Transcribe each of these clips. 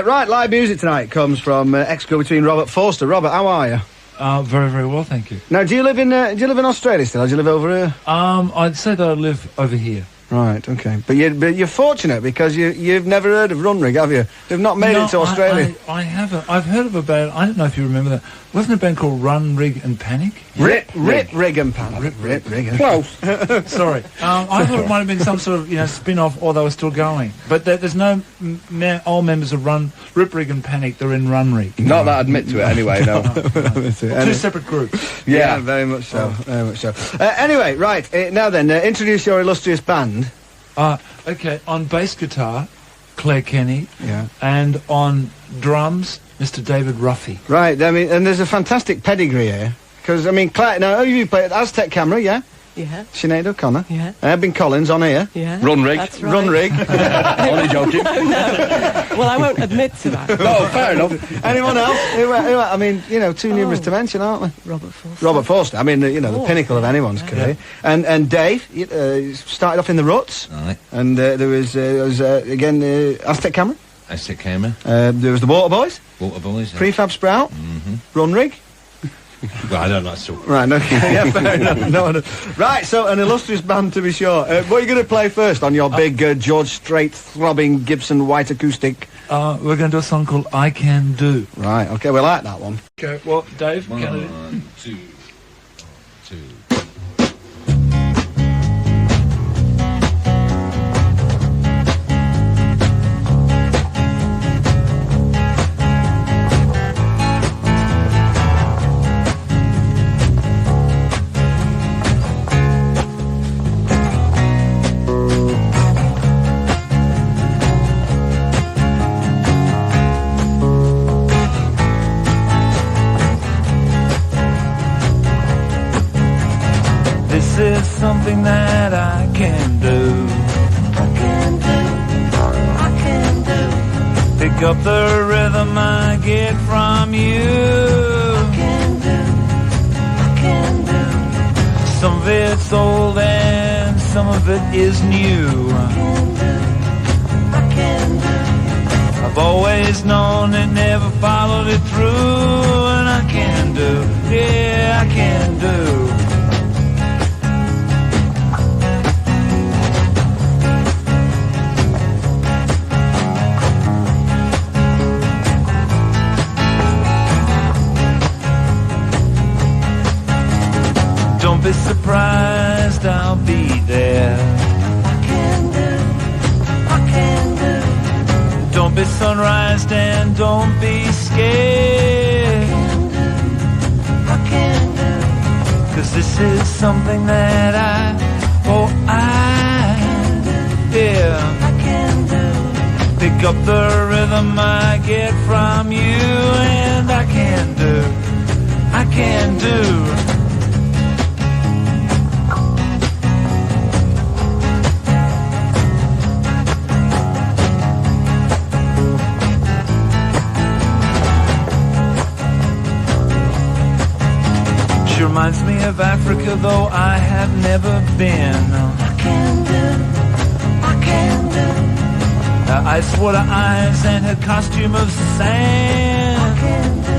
Right, live music tonight comes from ex-go-between Robert Forster. Robert, how are you? Very, very well, thank you. Now, do you live in Australia still, or do you live over here? I'd say that I live over here. Right, okay. But you're fortunate because you've never heard of Runrig, have you? They've not made it to Australia. I haven't. I've heard of a band. I don't know if you remember that. Wasn't a band called Run, Rig and Panic? Rig and Panic. Rig. Close. Sorry. I thought it might have been some sort of spin-off, or they were still going. But there's no old members of Rip, Rig and Panic. They're in Run, Rig. Not that I'd admit to it anyway. No. Two separate groups. Yeah, very much so. Very much so. Anyway, right now then, introduce your illustrious band. Okay, on bass guitar, Claire Kenny. Yeah. And on drums, Mr. David Ruffy. Right, I mean, and there's a fantastic pedigree here. Because, I mean, Claire, now, you played Aztec Camera, yeah? Yeah. Sinead O'Connor. Yeah. Ebbing Collins on here. Yeah. Run Rig. That's right. Run Rig. Only joking. No. Well, I won't admit to that. No, fair enough. Anyone else? Who, I mean, too numerous to mention, aren't we? Robert Forster. Robert Forster. I mean, the pinnacle of anyone's career. And Dave started off in the Ruts. Aye. And there was again Aztec Camera. Aztec Camera. There was the Water Boys. Water Boys. Prefab Sprout. Run Rig. Well, I don't like so. Right, okay, yeah, fair enough. No. Right, so an illustrious band to be sure. What are you going to play first on your big George Strait throbbing Gibson white acoustic? We're going to do a song called I Can Do. Right, okay, we like that one. Okay, well, Dave, One, two. This is something that I can do. I can do. Pick up the rhythm I get from you. I can do. Some of it's old and some of it is new. I can do. I've always known and never followed it through. And I can do, yeah, I can do. Don't be surprised, I'll be there. I can do. Don't be sunrised and don't be scared. I can do. 'Cause this is something that I can do. pick up the rhythm I get from you. And I can do. She reminds me of Africa, though I have never been. I can do. Her ice water eyes and her costume of sand. I can do.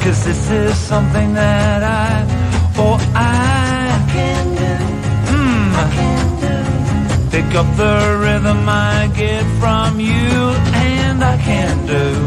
'Cause this is something that I can do. I can do. pick up the rhythm I get from you. And I can do.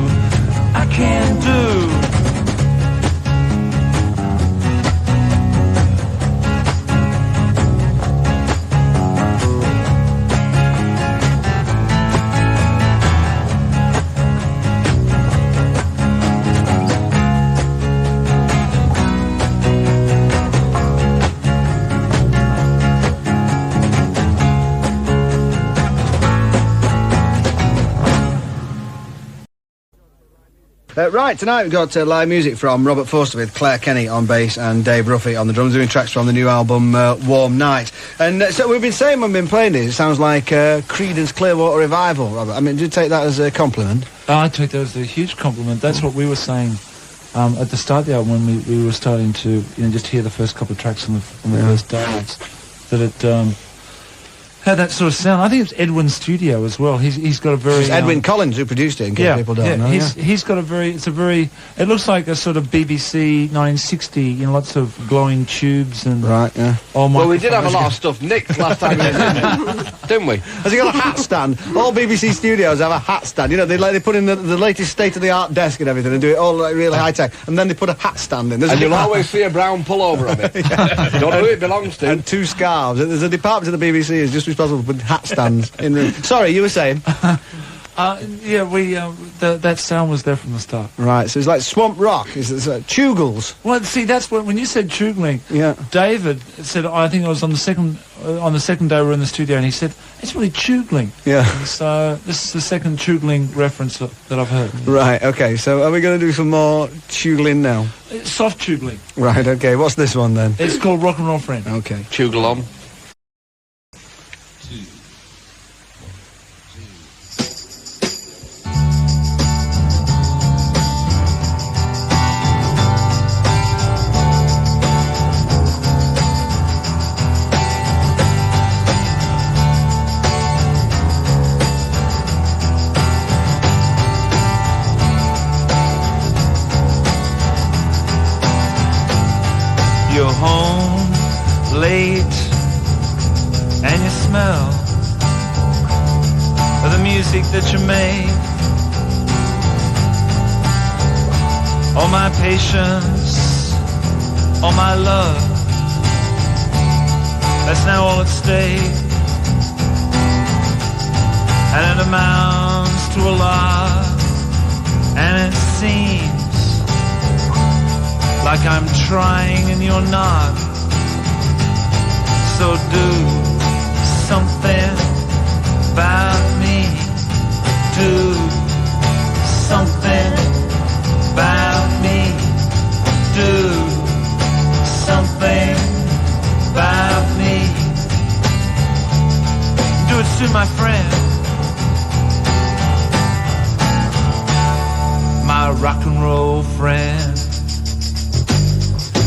Right, tonight we've got live music from Robert Forster with Claire Kenny on bass and Dave Ruffy on the drums, doing tracks from the new album Warm Night. And so we've been saying when we've been playing this, it sounds like Creedence Clearwater Revival, Robert. I mean, do you take that as a compliment? I take that as a huge compliment. That's what we were saying at the start of the album when we were starting to just hear the first couple of tracks on the first dance. That had that sort of sound. I think it's Edwin's studio as well. He's got a very... It's Edwin Collins who produced it, in case people don't know. He's got a very... It looks like a sort of BBC 1960, lots of glowing tubes and... Right, yeah. Well, we did have a lot of stuff nicked last time we were in, didn't we? Has he got a hat stand? All BBC studios have a hat stand. They put in the latest state-of-the-art desk and everything and do it all like really high-tech, and then they put a hat stand in. And you'll always see a brown pullover on it. You don't know who it belongs to. And 2 scarves. And there's a department of the BBC is just responsible for hat stands in rooms. Sorry, you were saying? That sound was there from the start. Right, so it's like swamp rock. It's Tugles. Well, see, that's when you said Chugling. Yeah. David said, I think it was on the second day we were in the studio, and he said it's really Chugling. Yeah. And so this is the second Chugling reference that I've heard. Right. Okay. So are we going to do some more Chugling now? Soft Chugling. Right. Okay. What's this one then? It's called Rock and Roll Friend. Okay. Chugle on. You're home late and you smell of the music that you made. All my patience, all my love, that's now all at stake. And it amounts to a lot, and it seems like I'm trying and you're not. So do something about me. Do something about me. Do something about me. Do it to my friend, my rock and roll friend.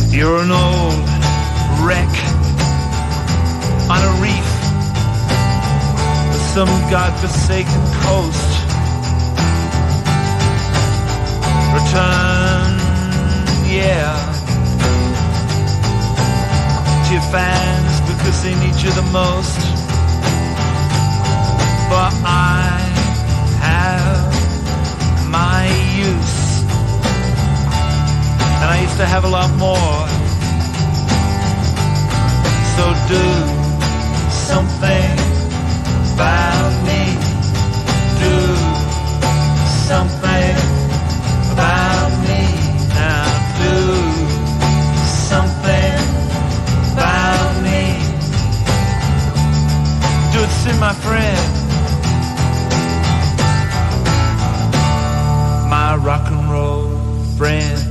You're an old wreck on a reef with some godforsaken coast. Return, to your fans because they need you the most. But I have my use. And I used to have a lot more. So do something about me. Do something about me. Now do something about me. Do it to my friend, my rock and roll friend.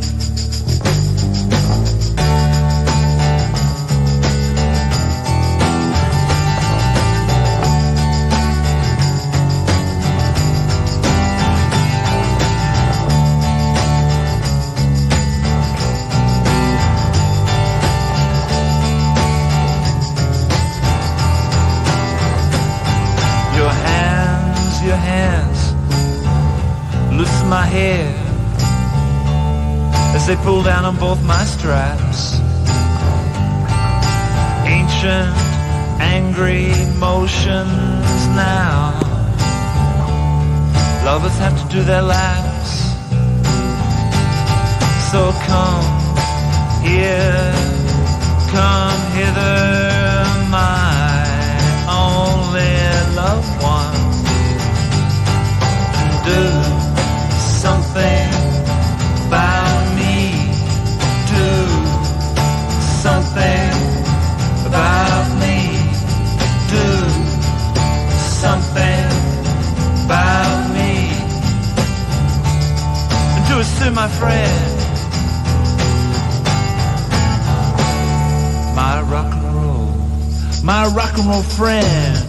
Your hands loosen my hair as they pull down on both my straps. Ancient, angry motions now. Lovers have to do their laps. So come here, come hither, my only loved one. Do something about me. Do something about me. Do something about me. And do it to my friend, my rock and roll friend.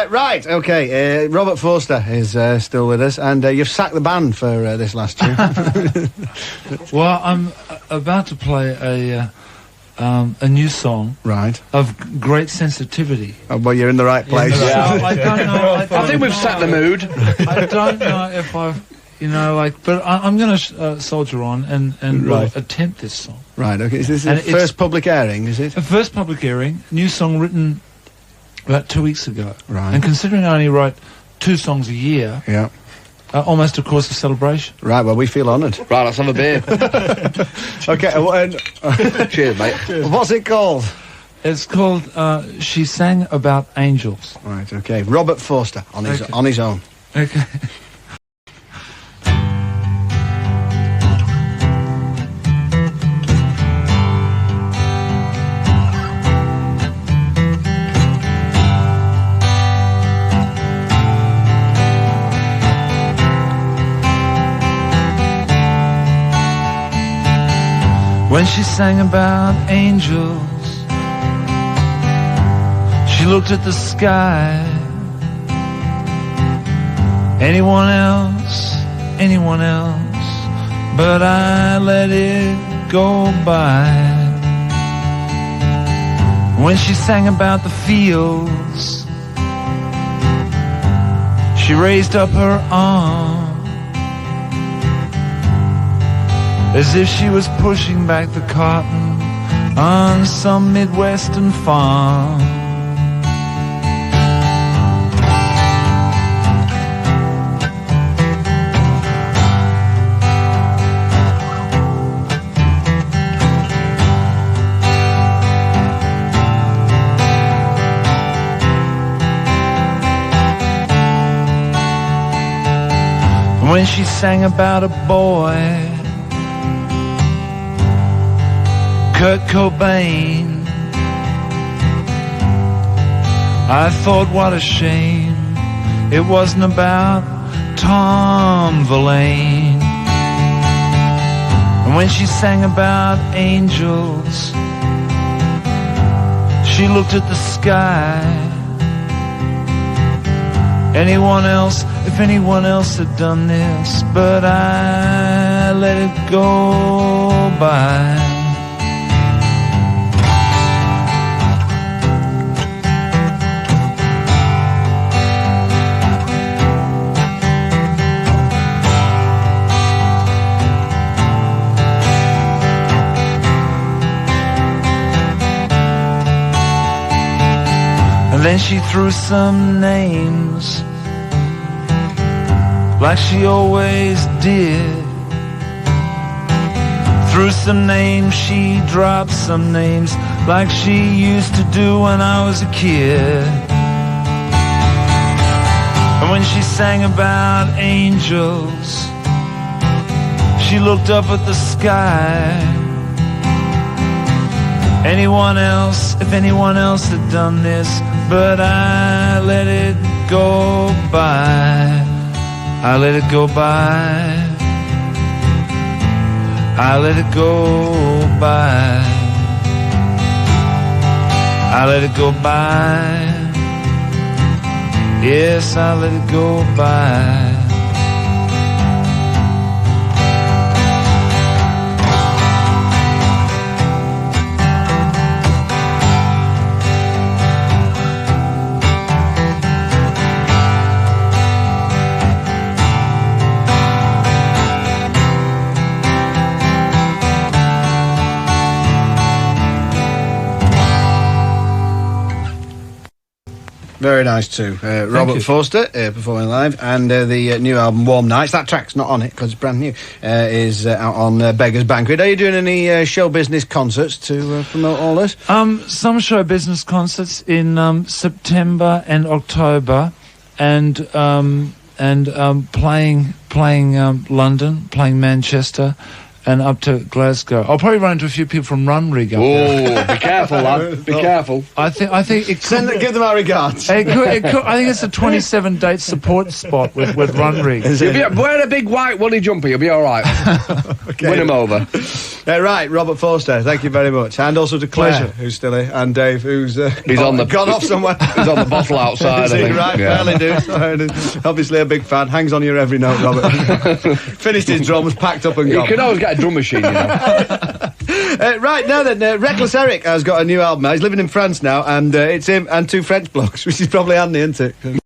Right, okay. Robert Forster is still with us, and you've sacked the band for this last tune. Well, I'm about to play a new song Right. of great sensitivity. Oh, well, you're in the right place. I don't know. I think we've set the mood. I don't know if I've, but I'm going to soldier on and Right. attempt this song. Right, okay. Is this And the first public airing, is it? The first public airing, new song written about 2 weeks ago. Right. And considering I only write 2 songs a year, Yeah. almost a course of celebration. Right, well, we feel honoured. Right, let's have a beer. Okay, Cheers, mate. what's it called? It's called She Sang About Angels. Right, okay. Robert Forster, on his own. Okay. When she sang about angels, she looked at the sky. Anyone else, but I let it go by. When she sang about the fields, she raised up her arm, as if she was pushing back the cotton on some Midwestern farm. When she sang about a boy, Kurt Cobain, I thought what a shame it wasn't about Tom Verlaine. And when she sang about angels, she looked at the sky. Anyone else, if anyone else had done this, but I let it go by. And then she threw some names, like she always did. Threw some names, she dropped some names, like she used to do when I was a kid. And when she sang about angels, she looked up at the sky. Anyone else, if anyone else had done this, but I let it go by. I let it go by. I let it go by. I let it go by. Yes, I let it go by. Very nice too. Robert you. Forster performing live, and the new album Warm Nights. That track's not on it because it's brand new. Is out on Beggar's Banquet. Are you doing any show business concerts to promote all this? Some show business concerts in September and October, and playing London, playing Manchester, and up to Glasgow. I'll probably run into a few people from Runrig up there. Oh, be careful, lad. Be careful. I think it could, Give them our regards. it could, I think it's a 27-date support spot with Runrig. Wear a big white woolly jumper, you'll be all right. Okay. Win them over. Right, Robert Forster, thank you very much. And also to Claire, Pleasure. who's still here, and Dave, who's He's on the- gone off somewhere. He's on the bottle outside, Is I he? think. Right, Yeah. fairly do. Obviously a big fan, hangs on your every note, Robert. Finished his drums, packed up and You gone. can always get a drum machine, you know. Right, now then, Reckless Eric has got a new album now. He's living in France now, and it's him and two French blokes, which is probably handy, isn't it?